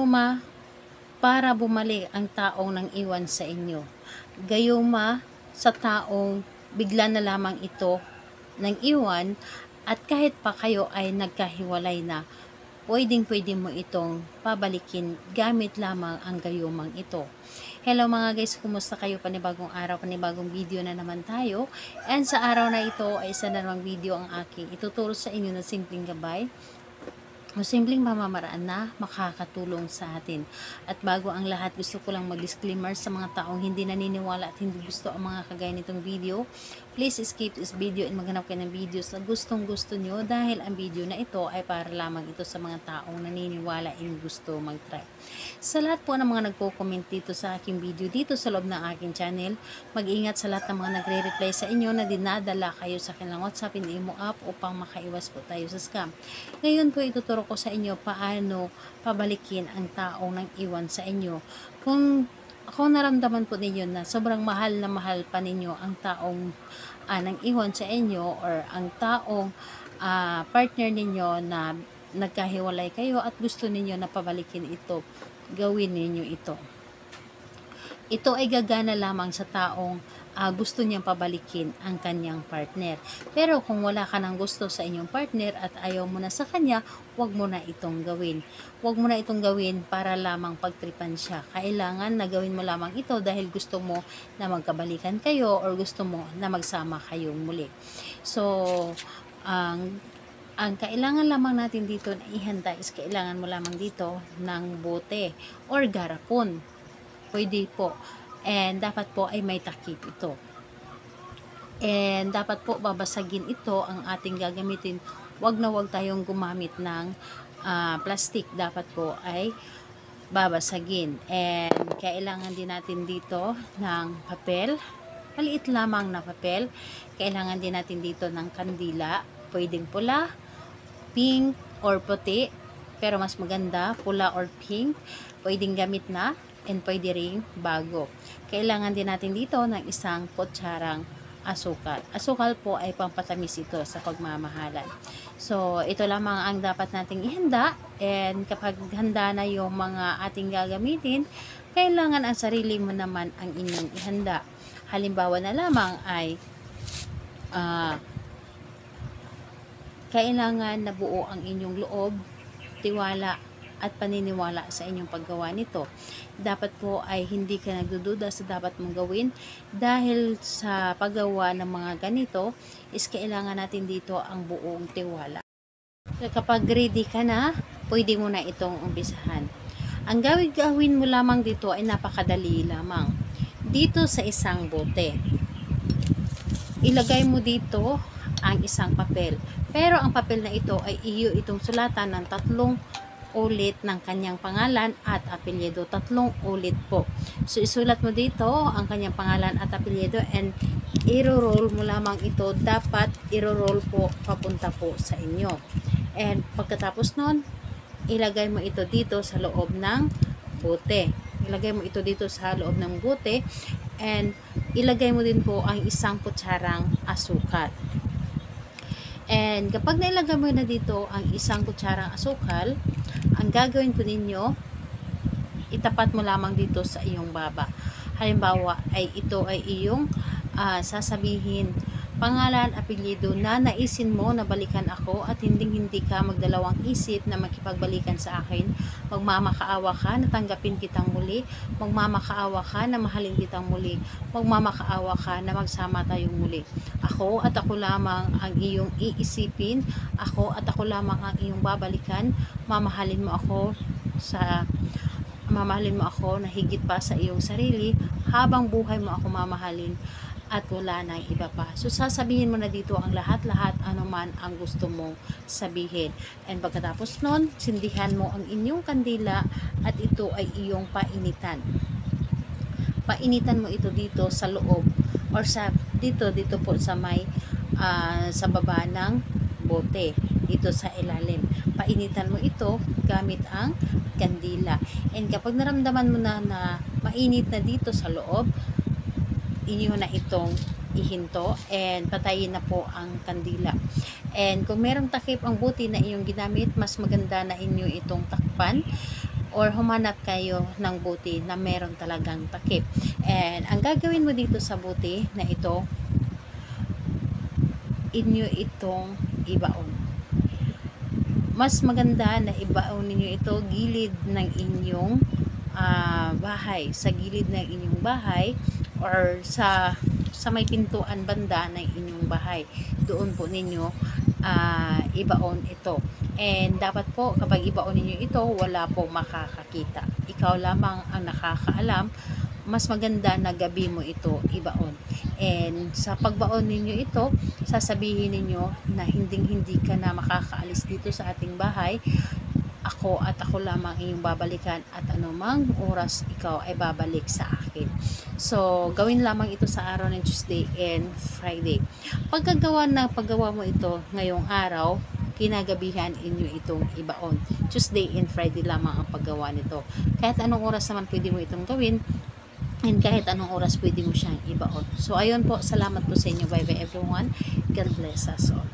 Gayuma para bumalik ang taong nang iwan sa inyo. Gayuma sa taong bigla na lamang ito nang iwan at kahit pa kayo ay nagkahiwalay na, pwedeng-pwede mo itong pabalikin gamit lamang ang gayumang ito. Hello mga guys, kumusta kayo? Panibagong araw, panibagong video na naman tayo. And sa araw na ito ay isa na namang video ang aking ituturo sa inyo na simpleng gabay o simpleng pamamaraan na makakatulong sa atin. At bago ang lahat, gusto ko lang mag-disclaimer sa mga taong hindi naniniwala at hindi gusto ang mga kagaya nitong video. Please skip this video and maghanap kayo ng videos na gustong gusto nyo, dahil ang video na ito ay para lamang ito sa mga taong naniniwala and gusto mag-try. Sa lahat po ng mga nagko-comment dito sa aking video dito sa loob ng aking channel, mag-ingat sa lahat ng mga nagre-reply sa inyo na dinadala kayo sa kanilang WhatsApp and Imo app upang makaiwas po tayo sa scam. Ngayon po ituturo ko sa inyo paano pabalikin ang taong nang iwan sa inyo. Kung naramdaman po ninyo na sobrang mahal na mahal pa ninyo ang taong nang iwan sa inyo, or ang taong partner ninyo na nagkahiwalay kayo at gusto ninyo na pabalikin ito, gawin ninyo ito. Ito ay gagana lamang sa taong gusto niyang pabalikin ang kanyang partner. Pero kung wala ka ng gusto sa inyong partner at ayaw mo na sa kanya, huwag mo na itong gawin. Huwag mo na itong gawin para lamang pagtripan siya. Kailangan na gawin mo lamang ito dahil gusto mo na magkabalikan kayo or gusto mo na magsama kayong muli. So, ang kailangan lamang natin dito na ihanda is kailangan mo lamang dito ng bote or garapon. Pwede po. And dapat po ay may takip ito. And dapat po babasagin ito ang ating gagamitin. Wag na wag tayong gumamit ng plastic. Dapat po ay babasagin. And kailangan din natin dito ng papel. Maliit lamang na papel. Kailangan din natin dito ng kandila. Pwedeng pula, pink, or puti. Pero mas maganda, pula or pink. Pwedeng gamit na. And pwede ring bago. Kailangan din natin dito ng isang kutsarang asukal. Asukal po ay pampatamis ito sa pagmamahalan. So, ito lamang ang dapat nating ihanda. And kapag handa na yung mga ating gagamitin, kailangan ang sarili mo naman ang inyong ihanda. Halimbawa na lamang ay kailangan na buo ang inyong loob, tiwala, at paniniwala sa inyong paggawa nito. Dapat po ay hindi ka nagdududa sa dapat mong gawin, dahil sa paggawa ng mga ganito is kailangan natin dito ang buong tiwala. Kapag ready ka na, pwede mo na itong umpisahan. Ang gawin mo lamang dito ay napakadali lamang. Dito sa isang bote, ilagay mo dito ang isang papel. Pero ang papel na ito ay iyo itong sulatan ng 3 ulit ng kanyang pangalan at apelyido. 3 ulit po. So, isulat mo dito ang kanyang pangalan at apelyido and i-roll mo lamang ito. Dapat i-roll po papunta po sa inyo. And pagkatapos nun, ilagay mo ito dito sa loob ng bote. Ilagay mo ito dito sa loob ng bote and ilagay mo din po ang isang kutsarang asukal. And kapag nailagay mo na dito ang isang kutsarang asukal, ang gagawin po ninyo, itapat mo lamang dito sa iyong baba. Halimbawa, ay ito ay iyong sasabihin, pangalan, apelyido na naisin mo na balikan ako at hindi ka magdalawang isip na makipagbalikan sa akin. Magmamakaawa ka na tanggapin kitang muli. Magmamakaawa ka na mahalin kitang muli. Magmamakaawa ka na magsama tayong muli. Ako at ako lamang ang iyong iisipin. Ako at ako lamang ang iyong babalikan. Mamahalin mo ako na higit pa sa iyong sarili. Habang buhay mo ako mamahalin at wala nang iba pa. So, sasabihin mo na dito ang lahat-lahat anuman ang gusto mong sabihin. And pagkatapos nun, sindihan mo ang inyong kandila at ito ay iyong painitan. Painitan mo ito dito sa loob or dito po sa may sa baba ng bote, dito sa ilalim. Painitan mo ito gamit ang kandila. And kapag naramdaman mo na mainit na dito sa loob, inyo na itong ihinto and patayin na po ang kandila. And kung merong takip ang buti na iyong ginamit, mas maganda na inyo itong takpan or humanap kayo ng buti na meron talagang takip. And ang gagawin mo dito sa buti na ito, inyo itong ibaon. Mas maganda na ibaon ninyo ito gilid ng inyong bahay, sa gilid ng inyong bahay, or sa may pintuan banda ng inyong bahay. Doon po ninyo ibaon ito. And dapat po kapag ibaon ninyo ito, wala po makakakita. Ikaw lamang ang nakakaalam. Mas maganda na gabi mo ito ibaon. And sa pagbaon ninyo ito, sasabihin ninyo na hindi ka na makakaalis dito sa ating bahay. Ako at ako lamang iyong babalikan, at anumang oras ikaw ay babalik sa akin. So, gawin lamang ito sa araw ng Tuesday and Friday. Paggawa mo ito ngayong araw, kinagabihan inyo itong ibaon. Tuesday and Friday lamang ang paggawa nito. Kahit anong oras naman pwede mo itong gawin, and kahit anong oras pwede mo siyang ibaon. So, ayun po, salamat po sa inyo. Bye bye everyone. God bless us all.